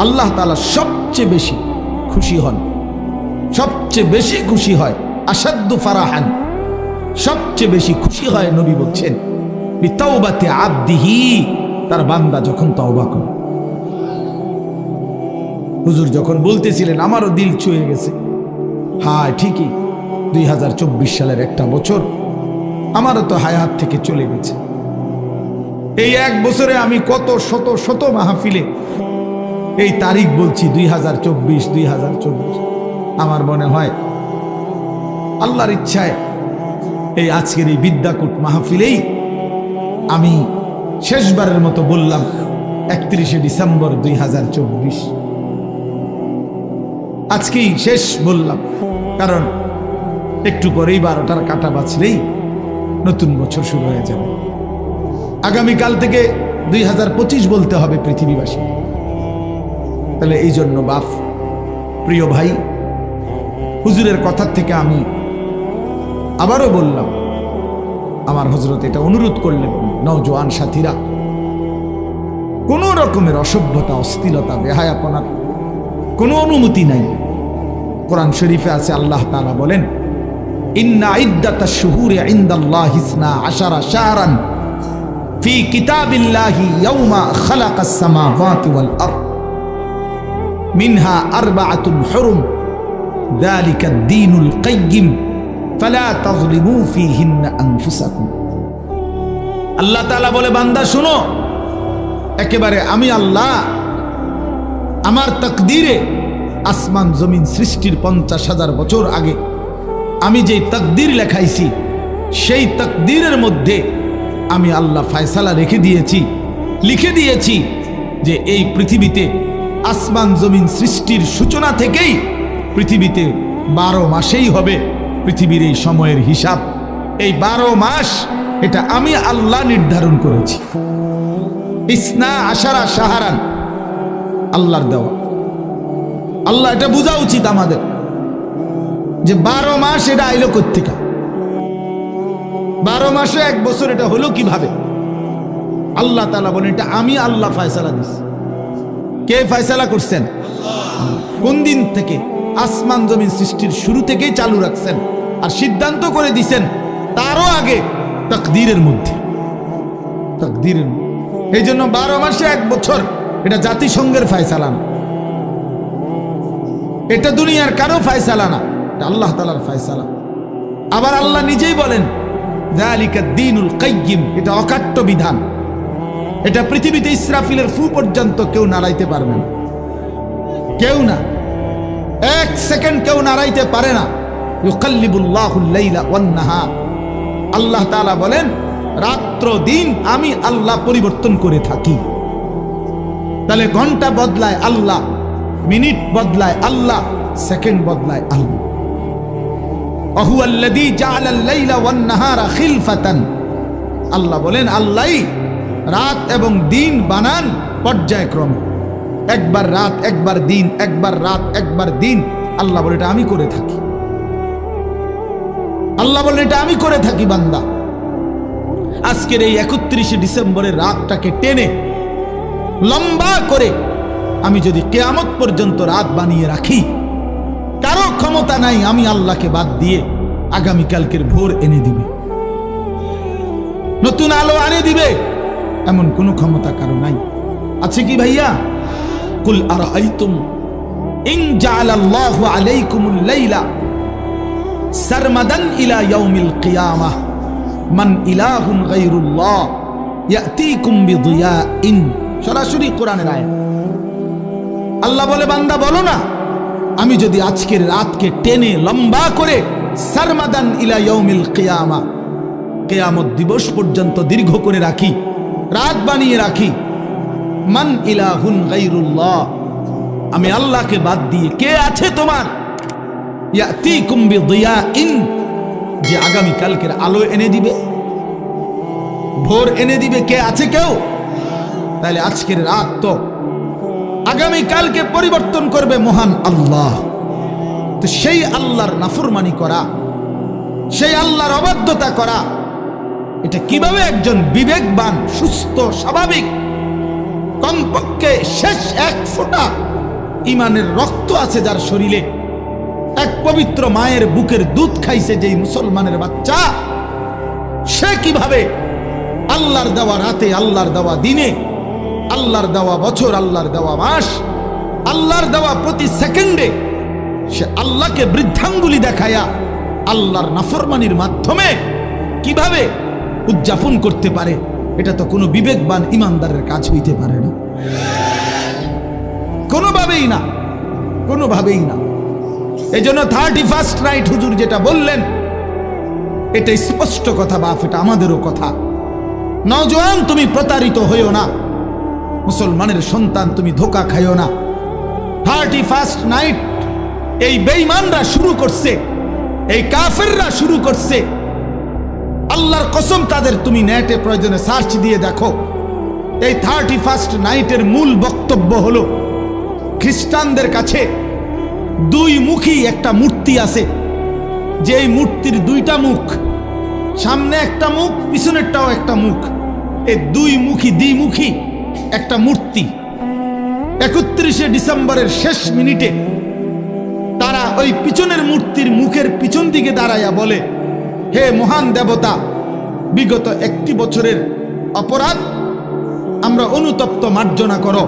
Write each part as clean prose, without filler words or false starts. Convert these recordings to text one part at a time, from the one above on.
আল্লাহ তাআলা সবচেয়ে বেশি খুশি হন, সবচেয়ে বেশি খুশি হয়। আসাদ্দু ফারাহান, সবচেয়ে বেশি খুশি হয় নবী বলছেন বিতাওবাতি আবদিহি, তার বান্দা যখন তওবা করে। হুজুর যখন বলতেছিলেন আমারও দিল ছুঁয়ে গেছে। হ্যাঁ ঠিকই, 2024 সালের একটা বছর আমারও তো হায়াত থেকে চলে গেছে। এই এক বছরে আমি কত শত শত মাহফিলে এই তারিখ বলছি 2024। আমার মনে হয় আল্লাহর ইচ্ছায় এই আজকের এই বিদ্যাকূট মাহফিলেই আমি শেষবারের মতো বললাম 31শে ডিসেম্বর 2024। আজকেই শেষ বললাম, কারণ একটু পরেই 12টার কাঁটা বাজলেই নতুন বছর শুরু হয়ে যাবে। আগামীকাল থেকে 2025 বলতে হবে পৃথিবীবাসী। তাহলে এই জন্য বাপ, প্রিয় ভাই, হুজুরের কথার থেকে আমি আবারও বললাম, আমার হযরত এটা অনুরোধ করলেন, নওজোয়ান সাথীরা, কোন রকমের অসভ্যতা, অশ্লীলতা, বেহায়াপনার কোনো অনুমতি নাই। কোরআন শরীফে আছে, আল্লাহ তাআলা বলেন ইন্না ইদ্দাতাশ শুহুরি ইনদাল্লাহি 12 শাহরান ফি কিতাবিল্লাহি ইয়াওমা খালাকাস সামাওয়াতি ওয়াল আরদ মিনহা আরবাআতুন হুরুম যালিকাদ দীনুল কাইয়্যিম ফালা তাযলিমু ফীহিন্না আনফুসাকুম। আল্লাহ তাআলা বলে, বান্দা শুনো, একেবারে আমি আল্লাহ আমার তাকদীরে আসমান জমিন সৃষ্টির 50,000 বছর আগে আমি যেই তাকদীর লেখাইছি, সেই তাকদীরের মধ্যে আমি আল্লাহ ফয়সালা লিখে দিয়েছি যে এই পৃথিবীতে আসমান জমিন সৃষ্টির সূচনা থেকেই পৃথিবীতে 12 মাসেই হবে পৃথিবীর এই সময়ের হিসাব। এই 12 মাস এটা আমি আল্লাহ নির্ধারণ করেছি। 12 শাহরান আল্লাহর দেওয়া। আল্লাহ এটা বোঝা উচিত আমাদের যে 12 মাস এটা আইলো কোত্থেকে, 12 মাসে এক বছর এটা হলো কিভাবে? আল্লাহ তাআলা বলেন এটা আমি আল্লাহ ফয়সালা দিছি। কে ফয়সালা করছেন? কোন দিন থেকে? আসমান জমিন সৃষ্টির শুরু থেকেই চালু রাখছেন, আর সিদ্ধান্ত করে দিছেন তারও আগে তাকদীরের মধ্যে। এই জন্য 12 মাসে এক বছর এটা জাতিসংঘের ফয়সালা না, এটা দুনিয়ার কারো ফয়সালা না, এটা আল্লাহ তাআলার ফয়সালা। আবার আল্লাহ নিজেই বলেন যালিকাদ দীনুল কাইয়্যিম, এটা অকাট্য বিধান। এটা পৃথিবীতে ইসরাফিলের ফু পর্যন্ত কেউ নাড়াইতে পারবে না, কেউ না, 1 সেকেন্ড কেউ নাড়াইতে পারে না। ইউকাল্লিবুল্লাহুল লাইলা ওয়ান নাহার, আল্লাহ তাআলা বলেন রাত্র দিন আমি আল্লাহ পরিবর্তন করে থাকি। তাহলে ঘন্টা বদলায় আল্লাহ, মিনিট বদলায় আল্লাহ, সেকেন্ড বদলায় আল্লাহ। ওয়াহুয়াল্লাযী জাআলাল লাইলা ওয়ান নাহারা খিলফাতান, আল্লাহ বলেন আল্লাহই রাত এবং দিন বানান পর্যায়ক্রমে, একবার রাত একবার দিন, একবার রাত একবার দিন। আল্লাহ বলে এটা আমি করে থাকি। আল্লাহ বলে এটা আমি করে থাকি। বান্দা, আজকের এই 31শে ডিসেম্বরের রাতটাকে টেনে লম্বা করে আমি যদি কিয়ামত পর্যন্ত রাত বানিয়ে রাখি, কারো ক্ষমতা নাই আমি আল্লাহকে বাদ দিয়ে আগামীকালকের ভোর এনে দিবে, নতুন আলো এনে দিবে, এমন কোনো ক্ষমতা কারো নাই। আছে কি ভাইয়া? কুল আরাআইতুম ইন জাআলাল্লাহু আলাইকুমুল লাইলা সারমাদান ইলা ইয়াউমিল কিয়ামাহ মান ইলাহুন গায়রুল্লাহ ইয়াতিকুম বিদিয়াইন। সরাসরি কোরআনের আয়াত। আল্লাহ বলে, বান্দা বলো না, আমি যদি আজকের রাতকে টেনে লম্বা করে সারমাদান ইলা ইয়াউমিল কিয়ামাহ, কিয়ামত দিবস পর্যন্ত দীর্ঘ করে রাখি, রাত বানিয়ে রাখি, মান ইলাহুন গায়রুল্লাহ, আমি আল্লাহকে বাদ দিয়ে কে আছে তোমার? ইয়াতিকুম বিদিয়াইন, যে আগামী কালকের আলো এনে দিবে, ভোর এনে দিবে, কে আছে কেউ? তাহলে আজকের রাত তো আগামী কালকে পরিবর্তন করবে মহান আল্লাহ। তো সেই আল্লাহর নাফরমানি করা, সেই আল্লাহর অবাধ্যতা করা, এটা কিভাবে একজন বিবেকবান, সুস্থ, স্বাভাবিক, কমপক্ষে শেষ 1 ফোঁটা ইমানের রক্ত আছে যার শরীরে, এক পবিত্র মায়ের বুকের দুধ খাইছে যেই মুসলমানের বাচ্চা, সে কিভাবে আল্লাহর দেওয়া রাতে, আল্লাহর দেওয়া দিনে, আল্লাহর দেওয়া বছর, আল্লাহর দেওয়া মাস, আল্লাহর দেওয়া প্রতি সেকেন্ডে সে আল্লাহকে বৃদ্ধাঙ্গুলি দেখায়া আল্লাহর নাফরমানির মাধ্যমে কিভাবে উদযাপন করতে পারে, এটা তো কোনো বিবেকবান ইমানদারের কাজ হইতে পারে না, কোনোভাবেই না, কোনোভাবেই না। এই জন্য 31st নাইট হুজুর যেটা বললেন এটা স্পষ্ট কথা বাপ, এটা আমাদেরও কথা। নওজোয়ান, তুমি প্রতারিত হইও না, মুসলমানের সন্তান তুমি ধোকা খাইও না। 31st নাইট এই বেঈমানরা শুরু করছে, এই কাফেররা শুরু করছে। আল্লাহর কসম, তাদের তুমি নেটে প্রয়োজনে সার্চ দিয়ে দেখো। এই 31st নাইটের মূল বক্তব্য হলো খ্রিস্টানদের কাছে দুই মুখী একটা মূর্তি আছে, যে এই মূর্তির দুইটা মুখ, সামনে একটা মুখ, পিছনেরটাও একটা মুখ, এই দুই মুখী দ্বিমুখী একটা মূর্তি। 31শে ডিসেম্বরের শেষ মিনিটে তারা ওই পিছনের মূর্তির মুখের পিছন দিকে দাঁড়াইয়া বলে, হে মহান দেবতা, বিগত 1 বছরের অপরাধ আমরা অনুতপ্ত মার্জনা করো।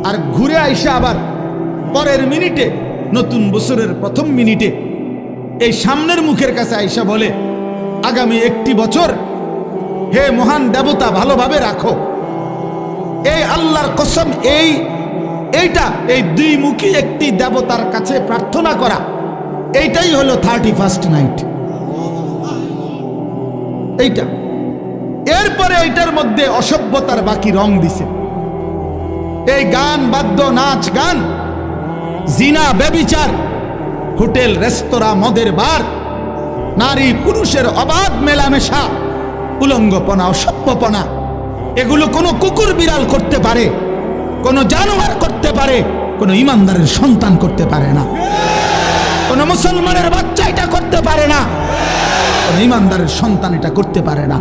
আর ঘুরে আইসা আবার পরের মিনিটে, নতুন বছরের প্রথম মিনিটে এই সামনের মুখের কাছে আইসা বলে, আগামী 1 বছর হে মহান দেবতা ভালোভাবে রাখো। এই আল্লাহর কসম, এইটা এই দুইমুখী একটি দেবতার কাছে প্রার্থনা করা, এইটাই হলো 31st নাইট। এইটা এরপরে এইটার মধ্যে অসভ্যতার বাকি রং দিছে। এই গান, বাদ্য, নাচ, গান, জিনা, ব্যভিচার, হোটেল, রেস্তোরাঁ, মদের বার, নারী পুরুষের অবাধ মেলামেশা, উলঙ্গপনা, অসভ্যপনা, এগুলো কোনো কুকুর বিড়াল করতে পারে, কোনো জানোয়ার করতে পারে, কোনো ইমানদারের সন্তান করতে পারে না, কোনো মুসলমানের বাচ্চা এটা করতে পারে না, কোনো ইমানদারের সন্তান এটা করতে পারে না।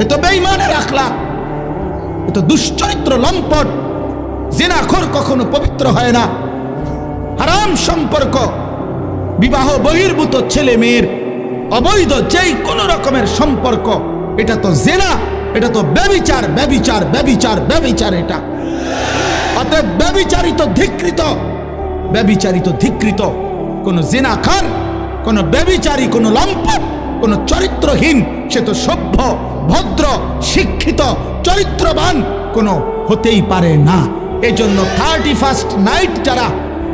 এ তো বেঈমানের আখলাক, এ তো দুশ্চরিত্র, লম্পট। জিনাখোর কখনো পবিত্র হয় না। হারাম সম্পর্ক, বিবাহ বহির্ভূত ছেলে মেয়ের অবৈধ যেই কোন রকমের সম্পর্ক, এটা তো জিনা, এটা তো ব্যভিচার, ব্যভিচার, ব্যভিচার, ব্যভিচার। এটা অতএব ব্যভিচারিত, ধিক্কৃত, ব্যভিচারিত, ধিক্কৃত কোন জিনাখার, কোন ব্যভিচারী, কোন লম্পট, কোন চরিত্রহীন, সে তো সভ্য, ভদ্র, শিক্ষিত, চরিত্রবান কোনো হতেই পারে না। এই জন্য 31st নাইট যারা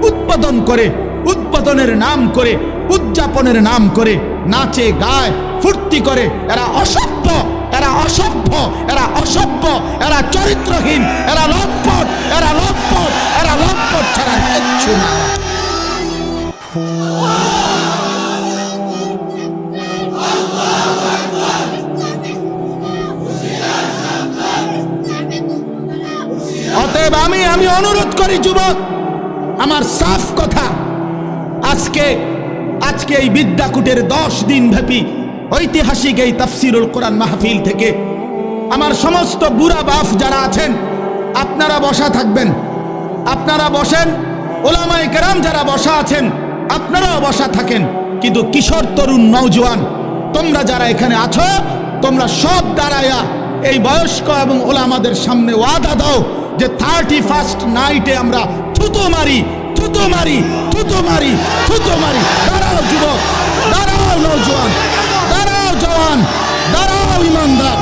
উৎপাদন করে, উৎপাদনের নাম করে, উদযাপনের নাম করে নাচে, গায়, ফুর্তি করে, এরা অসভ্য, এরা অসভ্য, এরা অসভ্য, এরা চরিত্রহীন, এরা লম্পট, এরা লম্পট, এরা লম্পট ছাড়া কিচ্ছু না। অতএব আমি অনুরোধ করি যুবক, আমার সাফ কথা, আজকে এই বিদ্যাকুটের 10 দিন ব্যাপী ঐতিহাসিক এই তাফসিরুল কোরআন মাহফিল থেকে আমার সমস্ত বুড়া বাপ যারা আছেন, আপনারা বসা থাকবেন, আপনারা বসেন। ওলামায়ে কেরাম যারা বসা আছেন আপনারাও বসা থাকেন। কিন্তু কিশোর, তরুণ, নওজোয়ান, তোমরা যারা এখানে আছো, তোমরা সব দাঁড়ায়া এই বয়স্ক এবং ওলামাদের সামনে ওয়াদা দাও যে 31st নাইটে আমরা থুতো মারি, থুতো মারি, থুতো মারি, থুতো মারি। দাঁড়াও যুবক, দাঁড়াও নওজোয়ান, দাঁড়াও জওয়ান, দাঁড়াও ইমানদার।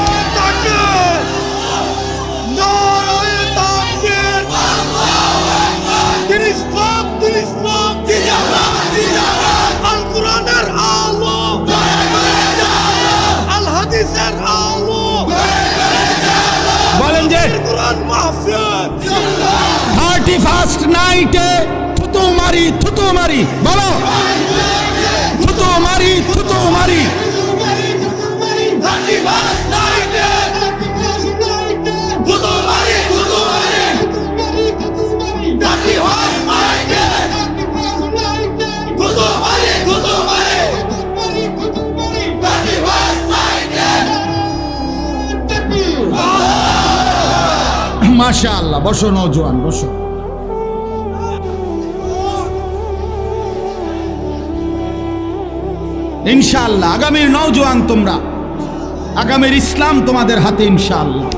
বলেন যে 31st নাইটে থুতো মারি, থুতো মারি, বলো থুতো মারি, থুতো মারি। মাশাআল্লাহ, বসো নওজোয়ান, বসো। ইনশাআল্লাহ। আগামীর নওজোয়ান তোমরা, আগামীর ইসলাম তোমাদের হাতে ইনশাআল্লাহ।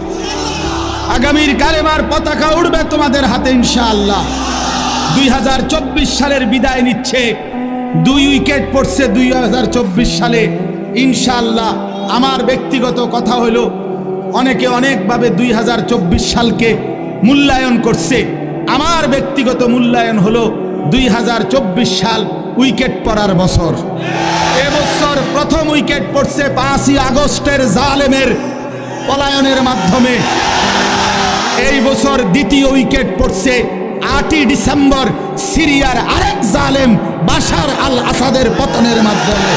আগামীর কালেমার পতাকা উড়বে তোমাদের হাতে ইনশাআল্লাহ। 2024 সালের বিদায় নিচ্ছে, 2 উইকেট পড়ছে 2024 সালে ইনশাআল্লাহ। আমার ব্যক্তিগত কথা হলো, অনেকে অনেকভাবে 2024 সালকে মূল্যায়ন করছে। আমার ব্যক্তিগত মূল্যায়ন হলো 2024 সাল উইকেট পড়ার বছর। এবছর প্রথম উইকেট পড়ছে 5ই আগস্টের জালেমের পলায়নের মাধ্যমে। এই বছর দ্বিতীয় উইকেট পড়ছে 8ই ডিসেম্বর সিরিয়ার আরেক জালেম বাশার আল আসাদের পতনের মাধ্যমে।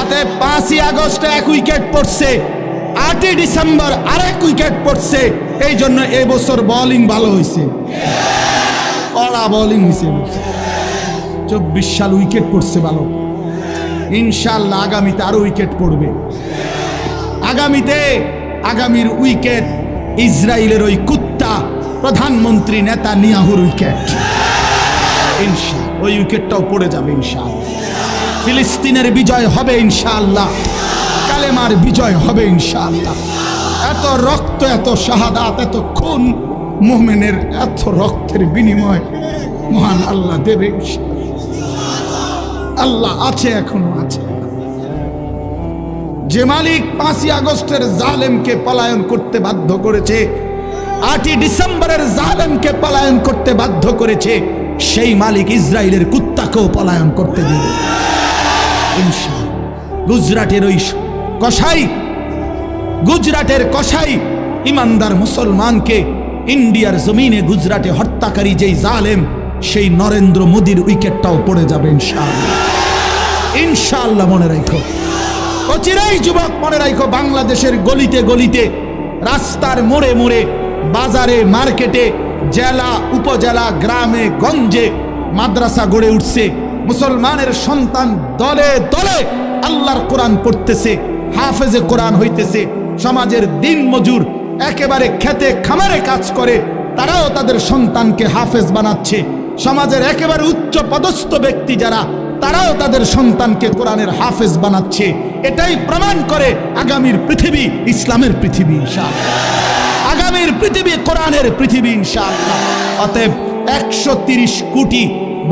অতএব 5ই আগস্টে 1 উইকেট পড়ছে, 8ই ডিসেম্বর আরেক উইকেট পড়ছে। এই জন্য এই বছর বোলিং ভালো হয়েছে, কড়া বোলিং হয়েছে। 24 সাল উইকেট পড়ছে ভালো, ইনশাআল্লাহ আগামীতে আরো উইকেট পড়বে। আগামীর উইকেট ইসরায়েলের ওই কুত্তা প্রধানমন্ত্রী নেতানিয়াহুর উইকেট। ইনশাআল্লাহ ওই উইকেটটাও পড়ে যাবে ইনশাআল্লাহ। ফিলিস্তিনের বিজয় হবে ইনশাআল্লাহ, কালেমার বিজয় হবে ইনশাআল্লাহ। এত রক্ত, এত শাহাদাত, এত খুন, মুমিনের এত রক্তের বিনিময় মহান আল্লাহ দেবে। আল্লাহ আছে, এখনো আছে। যে মালিক 5ই আগস্টের জালেমকে পলায়ন করতে বাধ্য করেছে, 8ই ডিসেম্বরের জালেমকে পলায়ন করতে বাধ্য করেছে, সেই মালিক ইসরায়েলের কুত্তাকেও পলায়ন করতে দেবে ইনশাআল্লাহ। গুজরাটের কসাই ইমানদার মুসলমানকে ইন্ডিয়ার জমিনে গুজরাটে হত্যাকারী যেই জালেম, সেই নরেন্দ্র মোদীর উইকেটটাও পড়ে যাবে ইনশাআল্লাহ। ইনশাআল্লাহ মনে রাখো, অচিরেই যুবক মনে রাখো, বাংলাদেশের গলিতে গলিতে, রাস্তার মোড়ে মোড়ে, বাজারে মার্কেটে, জেলা উপজেলা, গ্রামে গঞ্জে মাদ্রাসা গড়ে উঠছে। মুসলমানের সন্তান দলে দলে আল্লাহর কোরআন পড়তেছে, হাফেজে কোরআন হইতেছে। সমাজের দিন মজুর একেবারে খেতে খামারে কাজ করে, তারাও তাদের সন্তানকে হাফেজ বানাচ্ছে। সমাজের একেবারে উচ্চ পদস্থ ব্যক্তি যারা, তারাও তাদের সন্তানকে কোরআনের হাফেজ বানাচ্ছে। এটাই প্রমাণ করে আগামীর পৃথিবী ইসলামের পৃথিবী ইনশাআল্লাহ, আগামীর পৃথিবী কোরআনের পৃথিবী ইনশাআল্লাহ। অতএব 130 কোটি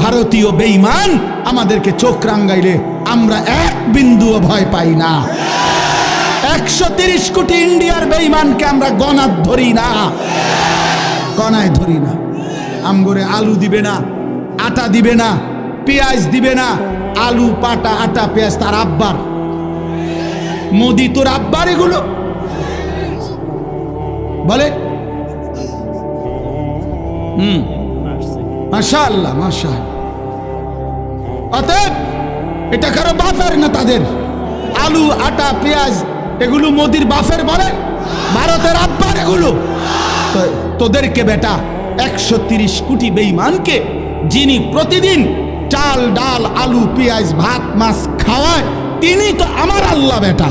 ভারতীয় বেঈমান আমাদেরকে চোখ রাঙ্গাইলে আমরা এক বিন্দুও ভয় পাই না। 130 কোটি ইন্ডিয়ার বেঈমানকে আমরা গণাত ধরি না, গণায় ধরি না। আমগরে আলু দিবে না, আটা দিবে না, পেঁয়াজ দিবে না। আলু, পাটা, আটা, পেঁয়াজ তার আব্বার। মোদি তোর আব্বার এগুলো বলে। মাশাআল্লাহ, মাশাআল্লাহ। অতএব এটা কারো বাপের না, তাদের আলু, আটা, পেঁয়াজ এগুলো মোদির বাপের বলে, ভারতের আব্বার এগুলো। তোদেরকে বেটা 130 কোটি বেঈমানকে যিনি প্রতিদিন চাল, ডাল, আলু, পেঁয়াজ, ভাত, মাছ খাওয়ায়, তিনি তো আমার আল্লাহ বেটা।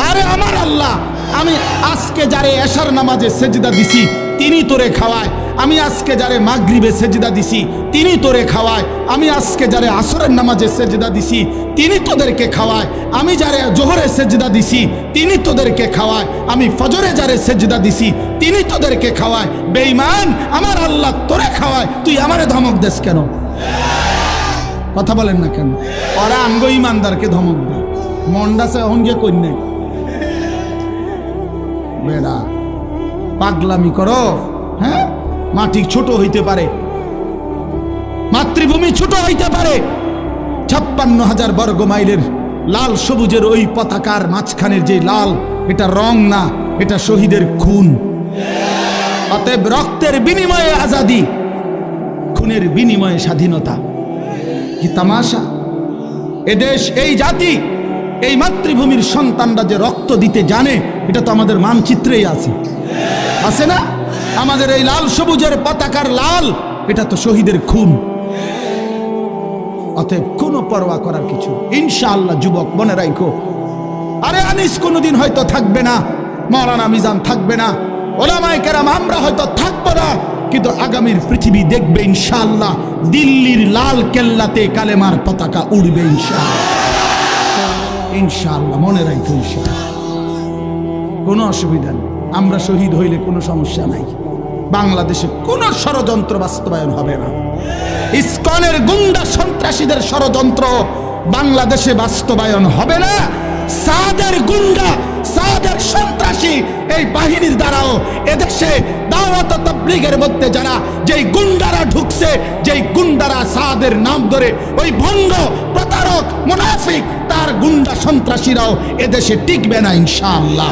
আরে আমার আল্লাহ, আমি আজকে যারে এশার নামাজে সেজদা দিছি তিনি তোরে খাওয়ায়। আমি আজকে যারে মাগরিবে সেজদা দিছি তিনি তোরে খাওয়ায়। আমি আজকে যারে আসরের নামাজে সেজদা দিছি তিনি তোদেরকে খাওয়ায়। আমি যারে জোহরে সেজদা দিছি তিনি তোদেরকে খাওয়ায়। আমি ফজরে যারে সেজদা দিছি তিনি তোদেরকে খাওয়ায়। বেঈমান, আমার আল্লাহ তোরে খাওয়ায়, তুই আমারে ধমক দেস কেন? কথা বলেন না কেন? ওরা আঙ্গ ইমানদারকে ধমক দেয়, মন্ডাসে অঙ্গে কন্যা বেড়া পাগলামি করো। হ্যাঁ, মাটি ছোট হইতে পারে, মাতৃভূমি ছোট হইতে পারে, 56,000 বর্গ মাইলের লাল সবুজের ওই পতাকার মাঝখানের যে লাল, এটা রং না, এটা শহীদের খুন। অতএব রক্তের বিনিময়ে আজাদি, খুনের বিনিময়ে স্বাধীনতা। কি তামাশা! এদেশ, এই জাতি, এই মাতৃভূমির সন্তানরা যে রক্ত দিতে জানে, এটা তো আমাদের মানচিত্রেই আছে, আছে না? আমাদের এই লাল সবুজের পতাকার লাল, এটা তো শহীদের খুন। অতএব কোনো পরোয়া করার কিছু ইনশাআল্লাহ। যুবক মনে রাখো, আরে আনিস কোনোদিন হয়তো থাকবে না, মাওলানা মিজান থাকবে না, ওলামায়ে কেরাম আমরা হয়তো থাকবো না, কিন্তু আগামীর পৃথিবী দেখবে ইনশাআল্লাহ দিল্লির লাল কেল্লাতে কালেমার পতাকা উড়বে ইনশাআল্লাহ। ইনশাআল্লাহ, মনে রাখো ইনশাআল্লাহ, কোনো অসুবিধা নেই। আমরা শহীদ হইলে কোনো সমস্যা নাই। বাংলাদেশে কোনো ষড়যন্ত্র বাস্তবায়ন হবে না। ইসকনের গুন্ডা সন্ত্রাসীদের ষড়যন্ত্র বাংলাদেশে বাস্তবায়ন হবে না। সাদের গুন্ডা, সাদের সন্ত্রাসী এই বাহিনীর দ্বারাও এদেশে দাওয়াত তাবলীগের মধ্যে যারা যেই গুন্ডারা ঢুকছে, যেই গুন্ডারা সাদের নাম ধরে ওই ভণ্ড প্রতারক মুনাফিক তার গুন্ডা সন্ত্রাসীরাও এদেশে টিকবে না ইনশাআল্লাহ।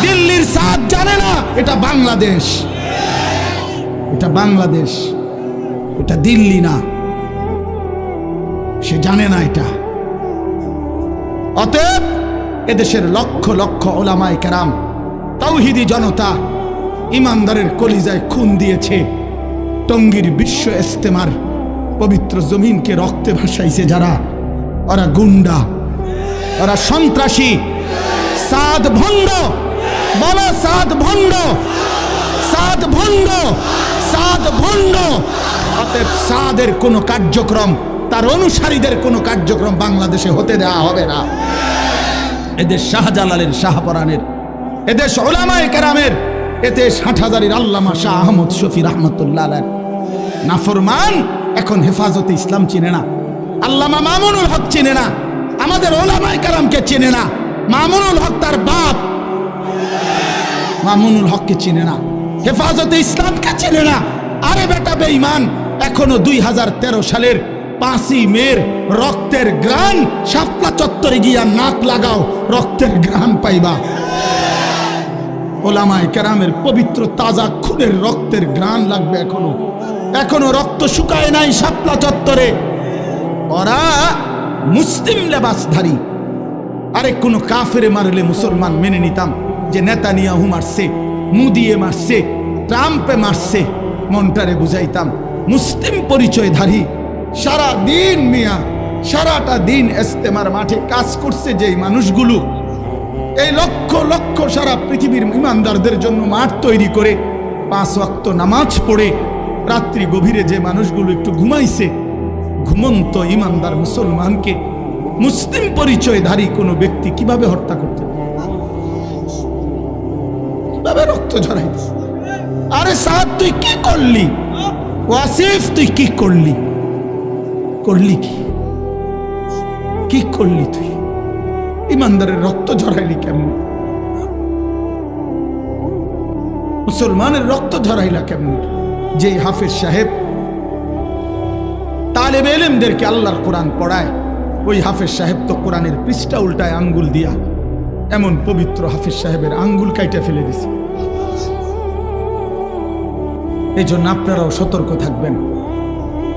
দিল্লির সাদ জানে না এটা বাংলাদেশ, এটা বাংলাদেশ, এটা দিল্লি না, সে জানে না এটা। অতএব এদেশের লক্ষ লক্ষ ওলামায়ে কেরাম, তাওহীদি জনতা, ইমানদারের কলিজায় খুন দিয়েছে। টঙ্গীর বিশ্ব ইজতেমার পবিত্র জমিনকে রক্তে ভাসাইছে যারা, ওরা গুন্ডা, ওরা সন্ত্রাসী, সাদ ভণ্ড। বলো সাদ ভণ্ড, সাদ ভণ্ড, সাদ ভণ্ড। অতএব সাদের কোনো কার্যক্রম, তার অনুসারীদের কোনো কার্যক্রম বাংলাদেশে হতে দেওয়া হবে না। এদেশ শাহজালালের, শাহপরানের, এদেশ উলামায়ে কেরামের, এদেশ হাটহাজারীর আল্লামা শাহ আহমদ শফি রহমতুল্লাহ আলাইহির নাফরমান এখন হেফাজতে ইসলাম চিনে না, আল্লামা মামুনুল হক চিনে না, আমাদের উলামায়ে কেরামকে চিনে না, মামুনুল হক তার বাপ মামুনুল হককে চিনে না, হেফাজতে ইসলামকে চিনে না। আরে বেটা বেঈমান, এখনো 2013 সালের 5ই মের রক্তের গ্রান শাপলা চত্বরে গিয়া নাক লাগাও, রক্তের গ্রান পাইবা। ওলামায়ে কেরামের পবিত্র তাজা খুনের রক্তের গ্রান লাগবে। এখনো রক্ত শুকায় নাই শাপলা চত্বরে। ওরা মুসলিম লেবাসধারী। আরে কোনো কাফেরে মারলে মুসলমান মেনে নিতাম যে নেতানিয়াহু মারছে, মুদিয়ে মারছে, ট্রাম্পে মারছে, মনটারে বুঝাইতাম। মুসলিম পরিচয়ধারী সারা দিন মিয়া, সারাটা দিন ইজতেমার মাঠে কাজ করছে যেই মানুষগুলো, এই লক্ষ লক্ষ সারা পৃথিবীর ইমানদারদের জন্য মাঠ তৈরি করে 5 ওয়াক্ত নামাজ পড়ে রাত্রি গভীরে যে মানুষগুলো একটু ঘুমাইছে, ঘুমন্ত ইমানদার মুসলমানকে মুসলিম পরিচয়ধারী কোনো ব্যক্তি কিভাবে হত্যা করতে, কিভাবে রক্ত ঝরাইতে? আরে সাদ তুই কি করলি? ওয়াসিফ তুই কি করলি? করলি কি করলি? তুই ইমানদারের রক্ত ঝরাইলি কেমনে? মুসলমানের রক্ত ঝরাইলা কেমনে? যে হাফেজ সাহেব তালেবে ইলমদেরকে আল্লাহর কোরআন পড়ায়, ওই হাফেজ সাহেব তো কোরআনের পৃষ্ঠা উল্টায় আঙ্গুল দিয়া, এমন পবিত্র হাফেজ সাহেবের আঙ্গুল কাইটা ফেলে দিছে। এই জন্য আপনারাও সতর্ক থাকবেন,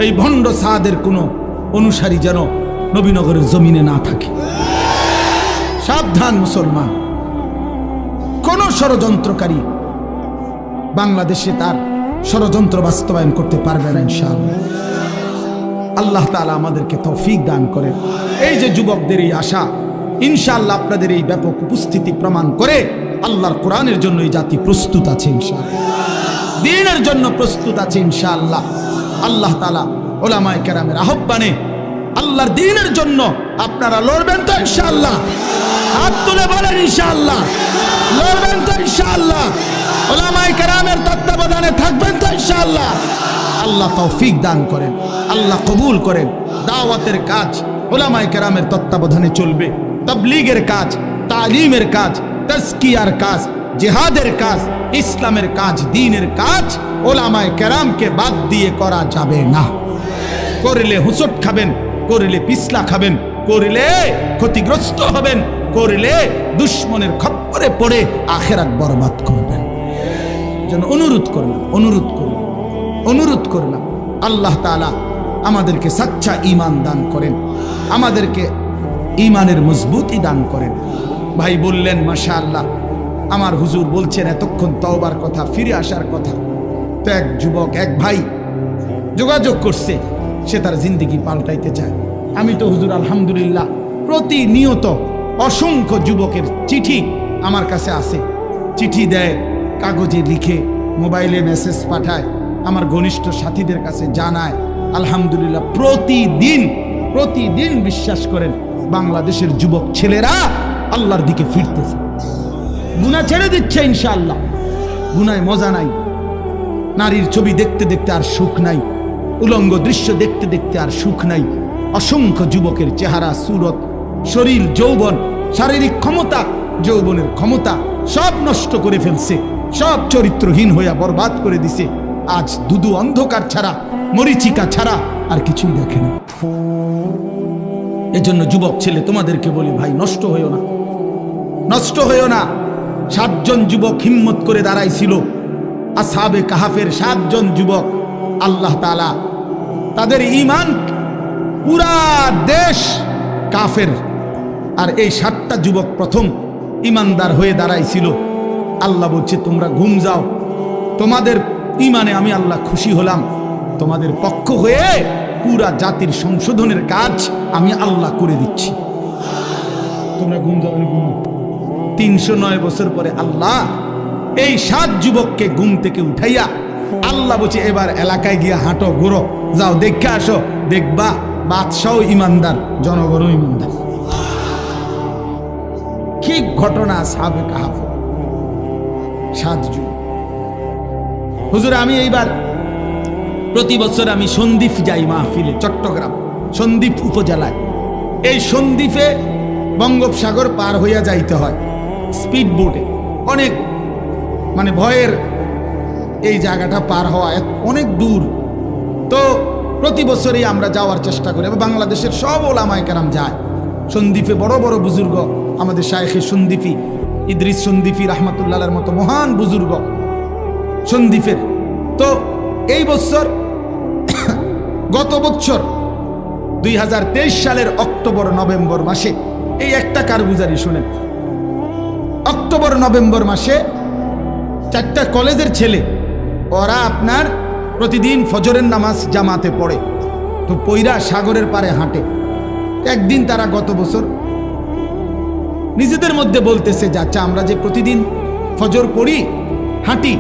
এই ভণ্ড সাদের কোনো অনুসারী যেন নবীনগরের জমিনে না থাকে। সাবধান মুসলমান, কোন ষড়যন্ত্রকারী বাংলাদেশে তার ষড়যন্ত্র বাস্তবায়ন করতে পারবে না ইনশাআল্লাহ। আল্লাহ তাআলা আমাদেরকে তৌফিক দান করেন। এই যে যুবকদের এই আশা, ইনশাআল্লাহ আপনাদের এই ব্যাপক উপস্থিতি প্রমাণ করে আল্লাহর কোরআনের জন্য এই জাতি প্রস্তুত আছে ইনশাআল্লাহ, দ্বীনের জন্য প্রস্তুত আছে ইনশাআল্লাহ। আল্লাহ তাআলা উলামায়ে কেরামের আহ্বানে আল্লাহর দ্বীনের জন্য আপনারা লড়বেন তো ইনশাআল্লাহ? হাত তুলে বলেন ইনশাআল্লাহ। লড়বেন তো ইনশাআল্লাহ? উলামায়ে কেরামের তত্ত্বাবধানে থাকবেন তো ইনশাআল্লাহ? আল্লাহ তৌফিক দান করেন, আল্লাহ কবুল করেন। দাওয়াতের কাজ উলামায়ে কেরামের তত্ত্বাবধানে চলবে, তাবলীগের কাজ, তালিমের কাজ, তাজকিয়ার কাজ, জিহাদের কাজ, ইসলামের কাজ, দ্বীনের কাজ উলামায়ে কেরামকে বাদ দিয়ে করা যাবে না। করলে হুঁচট খাবেন, করলে পিছলা খাবেন, করলে ক্ষতিগ্রস্ত হবেন, করলে দুশ্মনের খপ্পরে পড়ে আখিরাত বরবাদ করবেন। যেন অনুরোধ করলাম, অনুরোধ করলাম আল্লাহ তাআলা আমাদেরকে সচ্চা ঈমান দান করেন, আমাদেরকে ঈমানের মজবুতি দান করেন। ভাই বললেন মাশাআল্লাহ, আমার হুজুর বলছেন এতক্ষণ তওবার কথা, ফিরে আসার কথা। তো এক যুবক, এক ভাই যোগাযোগ করছে, সে তার জিন্দেগি পাল্টাইতে চায়। আমি তো হুজুর আলহামদুলিল্লাহ প্রতিনিয়ত অসংখ্য যুবকের চিঠি আমার কাছে আসে, চিঠি দেয়, কাগজে লিখে, মোবাইলে মেসেজ পাঠায়, আমার ঘনিষ্ঠ সাথীদের কাছে জানায়। আলহামদুলিল্লাহ প্রতিদিন বিশ্বাস করেন বাংলাদেশের যুবক ছেলেরা আল্লাহর দিকে ফিরতেছে, গুনাহ ছেড়ে দিচ্ছে ইনশাআল্লাহ। গুনায় মজা নাই, নারীর ছবি দেখতে দেখতে আর সুখ নাই, উলঙ্গ দৃশ্য দেখতে দেখতে আর সুখ নাই। অসংখ্য যুবকের চেহারা, সুরত, শরীর, যৌবন, শারীরিক ক্ষমতা, যৌবনের ক্ষমতা সব নষ্ট করে ফেলছে, সব চরিত্রহীন হইয়া বরবাদ করে দিছে। আজ দুদু অন্ধকার ছাড়া, মরিচিকা ছাড়া আর কিছুই দেখে না। এজন্য যুবক ছেলে তোমাদেরকে বলি, ভাই নষ্ট হইও না, নষ্ট হইও না। 7 জন যুবক হিম্মত করে দাঁড়াইছিল, আসহাবে কাহাফের 7 জন যুবক। আল্লাহ তাআলা তাদের ঈমান, পুরা দেশ কাফের, আর এই 7টা যুবক প্রথম ঈমানদার হয়ে দাঁড়াইছিল। আল্লাহ বলছে তোমরা ঘুম যাও, তোমাদের ঈমানে আমি আল্লাহ খুশি হলাম, তোমাদের পক্ষ হয়ে পুরা জাতির সংশোধনের কাজ আমি আল্লাহ করে দিচ্ছি, তোমরা ঘুম যাও। 309 বছর পরে আল্লাহ এই 7 যুবককে ঘুম থেকে উঠাইয়া আল্লাহ বলছে এবার এলাকায় গিয়া হাঁটো, ঘুরো, যাও, দেখে আসো, দেখবা বাদশাও ইমানদার, জনগণও ইমানদার। কি ঘটনা! আসহাবে কাহাফ 7 যুবক। হুজুর আমি এইবার প্রতি বছর আমি সন্দ্বীপ যাই মাহফিলে, চট্টগ্রাম সন্দ্বীপ উপজেলায়। এই সন্দ্বীপে বঙ্গোপসাগর পার হইয়া যাইতে হয় স্পিড বোটে, অনেক মানে ভয়ের এই জায়গাটা পার হওয়া অনেক দূর। তো প্রতি বছরই আমরা যাওয়ার চেষ্টা করি, বাংলাদেশের সব ওলামায়ে কেরাম যায় সন্দ্বীপে। বড় বড় বুজুর্গ, আমাদের শায়েখে সন্দ্বীপি ইদ্রিস সন্দ্বীপি রাহমাতুল্লাহর মতো মহান বুজুর্গ সন্দ্বীপের। তো এই বছর গত বছর 2023 সালের অক্টোবর নভেম্বর মাসে এই একটা কারগুজারি শুনেন। অক্টোবর নভেম্বর মাসে 4টা কলেজের ছেলে, ওরা আপনার প্রতিদিন ফজরের নামাজ জামাতে পড়ে, তো পইরা সাগরের পারে হাঁটে। একদিন তারা গত বছর নিজেদের মধ্যে বলতেছে, যাচ্ছা আমরা যে প্রতিদিন ফজর পড়ি, হাঁটি,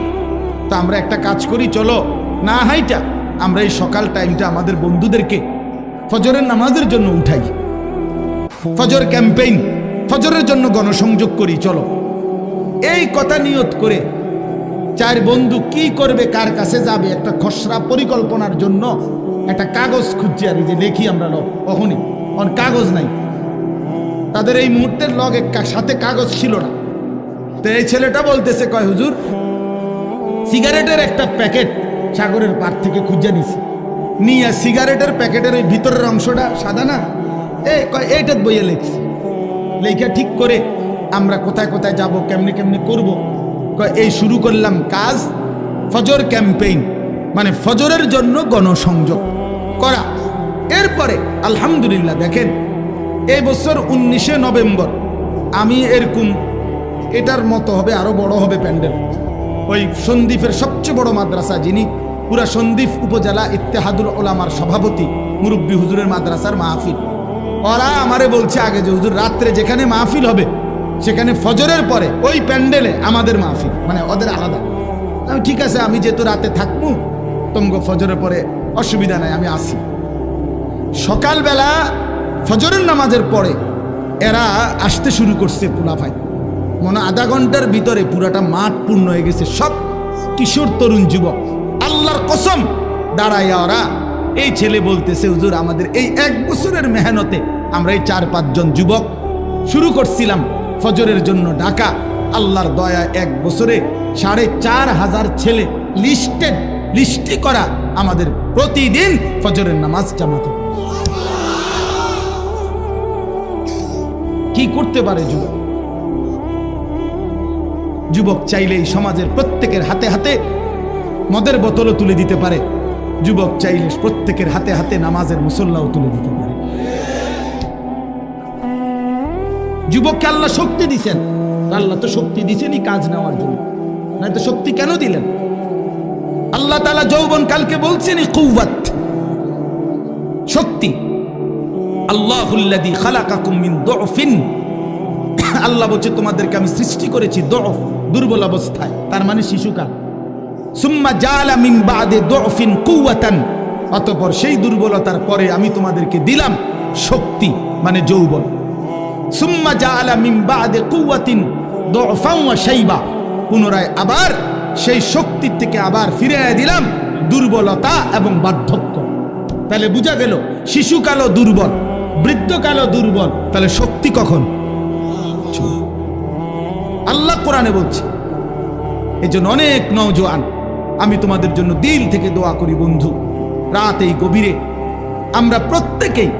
তো আমরা একটা কাজ করি, চলো না হাইটা আমরা এই সকাল টাইমটা আমাদের বন্ধুদেরকে ফজরের নামাজের জন্য উঠাই, ফজর ক্যাম্পেইন, ফজরের জন্য গণসংযোগ করি, চলো। এই কথা নিয়ত করে 4 বন্ধু কি করবে, কার কাছে যাবে, একটা খসড়া পরিকল্পনার জন্য একটা কাগজ খুঁজছে, আর যে লেখি আমরা লোক কখনই কাগজ নাই তাদের, এই মুহূর্তের লগ সাথে কাগজ ছিল না। তো এই ছেলেটা বলতেছে, কয় হুজুর সিগারেটের একটা প্যাকেট সাগরের পার থেকে খুঁজে নিছি, নিয়ে সিগারেটের প্যাকেটের ওই ভিতরের অংশটা সাদা না, এইটা বইয়ে লেখছি, লেখা ঠিক করে আমরা কোথায় কোথায় যাব, কেমনে কেমনে করব, এই শুরু করলাম কাজ, ফজর ক্যাম্পেইন, মানে ফজরের জন্য গণসংযোগ করা। এরপরে আলহামদুলিল্লাহ দেখেন এই বছর 19শে নভেম্বর আমি এরকম এটার মতো হবে, আরো বড় হবে প্যান্ডেল, ওই সন্দ্বীপের সবচেয়ে বড় মাদ্রাসা, যিনি পুরা সন্দ্বীপ উপজেলা ইত্তেহাদুল ওলামার সভাপতি, মুরব্বী হুজুরের মাদ্রাসার মাহফিল, ওরা আমারে বলছে আগে যে হুজুর রাত্রে যেখানে মাহফিল হবে সেখানে ফজরের পরে ওই প্যান্ডেলে আমাদের মাহফিল, মানে ওদের আলাদা। আমি ঠিক আছে, আমি যেহেতু রাতে থাকবো তোমাকে ফজরের পরে অসুবিধা নাই, আমি আসি। সকালবেলা ফজরের নামাজের পরে এরা আসতে শুরু করছে, পোলাপাই মনে আধা ঘন্টার ভিতরে পুরাটা মাঠ পূর্ণ হয়ে গেছে, সব কিশোর তরুণ যুবক। আল্লাহর কসম দাঁড়াইয়া ওরা, এই ছেলে বলতেছে হুজুর আমাদের এই 1 বছরের মেহনতে আমরা এই 4-5 জন যুবক শুরু করছিলাম ফজরের জন্য ডাকা, আল্লাহর দয়া 1 বছরে 4,500 ছেলে লিস্টি করা আমাদের প্রতিদিন ফজরের নামাজ জামাতে। কি করতে পারে যুবক? যুবক চাইলে এই সমাজের প্রত্যেকের হাতে হাতে মদের বোতলও তুলে দিতে পারে, যুবক চাইলে প্রত্যেকের হাতে হাতে নামাজের মুসল্লাও তুলে দিতে পারে। যুবককে আল্লাহ শক্তি দিছেন, আল্লাহ তো শক্তি দিছেনই কাজ নেওয়ার জন্য, না তো শক্তি কেন দিলেন? আল্লাহ তাআলা যৌবন কালকে বলছেনই কুওয়াত, শক্তি। আল্লাহুল্লাযী খালাকাকুম মিন দুফিন, আল্লাহ বলছে তোমাদেরকে আমি সৃষ্টি করেছি দুফ, দুর্বল অবস্থায়, তার মানে শিশুকাল। সুম্মা জাআলা মিন বাদি দুফিন কুওয়াতান, অতঃপর সেই দুর্বলতার পরে আমি তোমাদেরকে দিলাম শক্তি, মানে যৌবন। সুম্মা জাআলা মিন বা'দি কুওয়াতিন দু'ফান ওয়া শাইবা, পুনরায় আবার সেই শক্তি থেকে আবার ফিরিয়ে দিলাম দুর্বলতা এবং বার্ধক্য। তাহলে বোঝা গেল শিশুকালও দুর্বল, বৃদ্ধকালও দুর্বল, তাহলে শক্তি কখন? আল্লাহ কোরআনে বলছে। এই জন্য অনেক নওজোয়ান, আমি তোমাদের জন্য দিল থেকে দোয়া করি বন্ধু, রাত এই গভীরে আমরা প্রত্যেকেই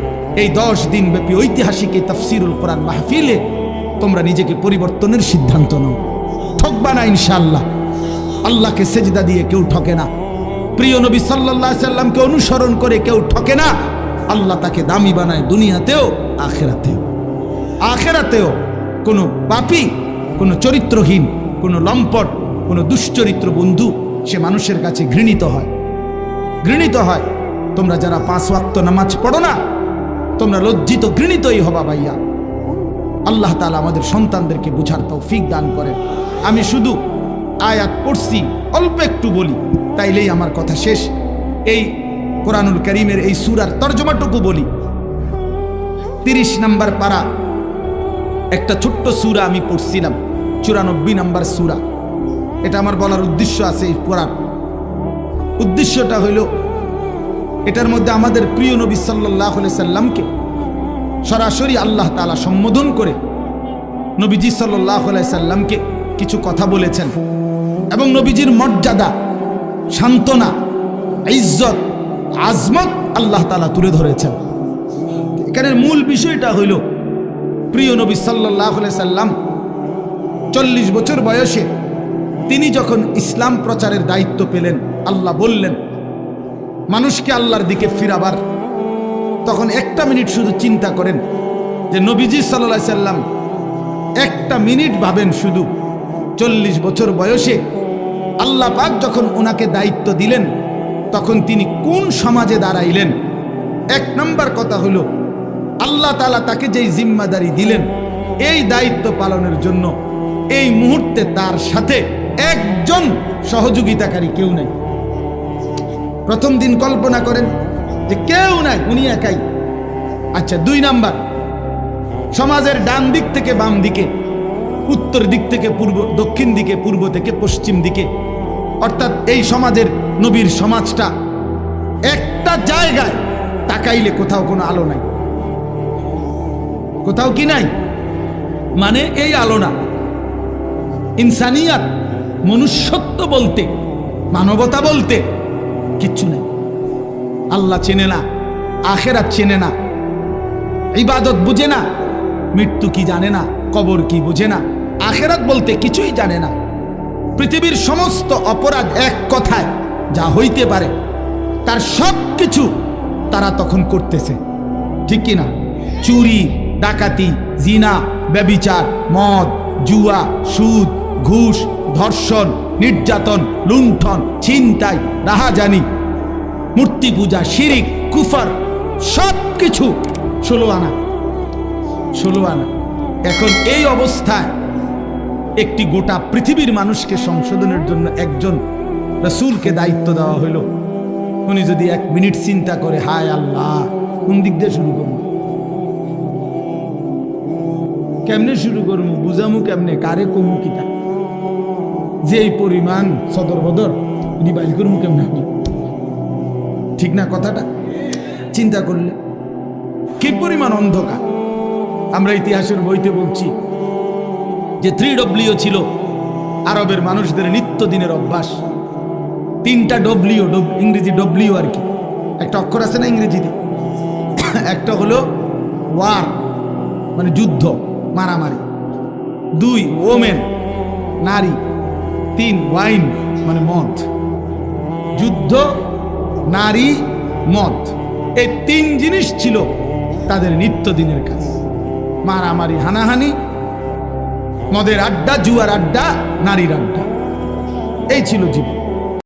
এই 10 দিন ব্যাপী ঐতিহাসিক এই তাফসীরুল কোরআন মাহফিলে তোমরা নিজেকে পরিবর্তনের সিদ্ধান্ত নাও। ঠকবা না ইনশাআল্লাহ। আল্লাহকে সেজদা দিয়ে কেউ ঠকে না, প্রিয় নবী সাল্লাল্লাহু আলাইহি সাল্লামকে অনুসরণ করে কেউ ঠকে না। আল্লাহ তাকে দামি বানায় দুনিয়াতেও আখিরাতেও। আখিরাতেও কোনো পাপী, কোনো চরিত্রহীন, কোনো লম্পট, কোনো দুশ্চরিত্র বন্ধু সে মানুষের কাছে ঘৃণিত হয়, ঘৃণিত হয়। তোমরা যারা 5 ওয়াক্ত নামাজ পড়ো না, তোমরা লজ্জিত ঘৃণিতই হবা ভাইয়া। আল্লাহ তাআলা আমাদের সন্তানদেরকে বুঝার তৌফিক দান করেন। আমি শুধু আয়াত পড়ছি, অল্প একটু বলি, তাইলেই আমার কথা শেষ। এই কোরআনুল কারীমের এই সূরার তরজমাটুকু বলি। 30 নম্বর পারা একটা ছোট্ট সূরা আমি পড়ছিলাম, 94 নম্বর সূরা। এটা আমার বলার উদ্দেশ্য আছে, এই পড়ার উদ্দেশ্যটা হইল এটার মধ্যে আমাদের প্রিয় নবী সাল্লাল্লাহু আলাইহি সাল্লামকে সরাসরি আল্লাহ তাআলা সম্বোধন করে নবীজি সাল্লাল্লাহু আলাইহি সাল্লামকে কিছু কথা বলেছেন এবং নবীজির মর্যাদা, সান্ত্বনা, ইজ্জত, আজমত আল্লাহ তাআলা তুলে ধরেছেন। এখানের মূল বিষয়টা হইল প্রিয় নবী সাল্লাল্লাহু আলাইহি সাল্লাম 40 বছর বয়সে তিনি যখন ইসলাম প্রচারের দায়িত্ব পেলেন, আল্লাহ বললেন মানুষকে আল্লাহর দিকে ফিরাবার, তখন একটা মিনিট শুধু চিন্তা করেন যে নবীজি সাল্লাল্লাহু আলাইহি সাল্লাম একটা মিনিট ভাবেন, শুধু 40 বছর বয়সে আল্লাহ পাক যখন ওনাকে দায়িত্ব দিলেন তখন তিনি কোন সমাজে দাঁড়াইলেন। 1 নম্বর কথা হলো আল্লাহ তাআলা তাকে যেই জিম্মাদারি দিলেন, এই দায়িত্ব পালনের জন্য এই মুহূর্তে তার সাথে একজন সহযোগিতাকারী কেউ নাই। প্রথম দিন কল্পনা করেন যে কেউ নাই, উনি একাই। আচ্ছা, 2 নাম্বার, সমাজের ডান দিক থেকে বাম দিকে, উত্তর দিক থেকে পূর্ব, দক্ষিণ দিকে, পূর্ব থেকে পশ্চিম দিকে, অর্থাৎ এই সমাজের নবীর সমাজটা একটা জায়গায় তাকাইলে কোথাও কোনো আলো নাই, কোথাও কি নাই, মানে এই আলো না। ইনসানিয়াত, মনুষ্যত্ব বলতে, মানবতা বলতে কিচ্ছু নেই। আল্লাহ চেনে না, আখিরাত চেনে না, ইবাদত বুঝে না, মৃত্যু কি জানে না, কবর কি বুঝে না, আখিরাত বলতে কিছুই জানে না। পৃথিবীর সমস্ত অপরাধ এক কথায় যা হইতে পারে তার সব কিছু তারা তখন করতেছে, ঠিক কি না? চুরি, ডাকাতি, জিনা, ব্যভিচার, মদ, জুয়া, সুদ, ঘুষ, ধর্ষণ, নির্যাতন, লুণ্ঠন, ছিনতাই, রাহাজানি, মূর্তি পূজা, শিরিক, কুফর, সব কিছু 16 আনা। এখন এই অবস্থায় একটি গোটা পৃথিবীর মানুষকে সংশোধনের জন্য একজন রাসূলকে দায়িত্ব দেওয়া হইল। উনি যদি 1 মিনিট চিন্তা করে, হায় আল্লাহ, কোন দিক দিয়ে শুরু করবো, কেমনে শুরু করবো, বুঝামু কেমনে, কারে কমু কিতা, যে এই পরিমাণ সদর বদর উনি বাইল করবো কেমনে, ঠিক না কথাটা? চিন্তা করলে কি পরিমাণ অন্ধকার। আমরা ইতিহাসের বইতে বলছি যে 3W ছিল আরবের মানুষদের নিত্যদিনের অভ্যাস। 3টা W, ইংরেজি W আর কি, একটা অক্ষর আছে না ইংরেজিতে, একটা হলো ওয়ার মানে যুদ্ধ, মারামারি, 2 ওমেন নারী, 3 ওয়াইন মানে মদ। যুদ্ধ, নারী, মদ, এই 3 জিনিস ছিল তাদের নিত্যদিনের কাজ। মারামারি, হানাহানি, মদের আড্ডা, জুয়ার আড্ডা, নারীর আড্ডা, এই ছিল জীবন।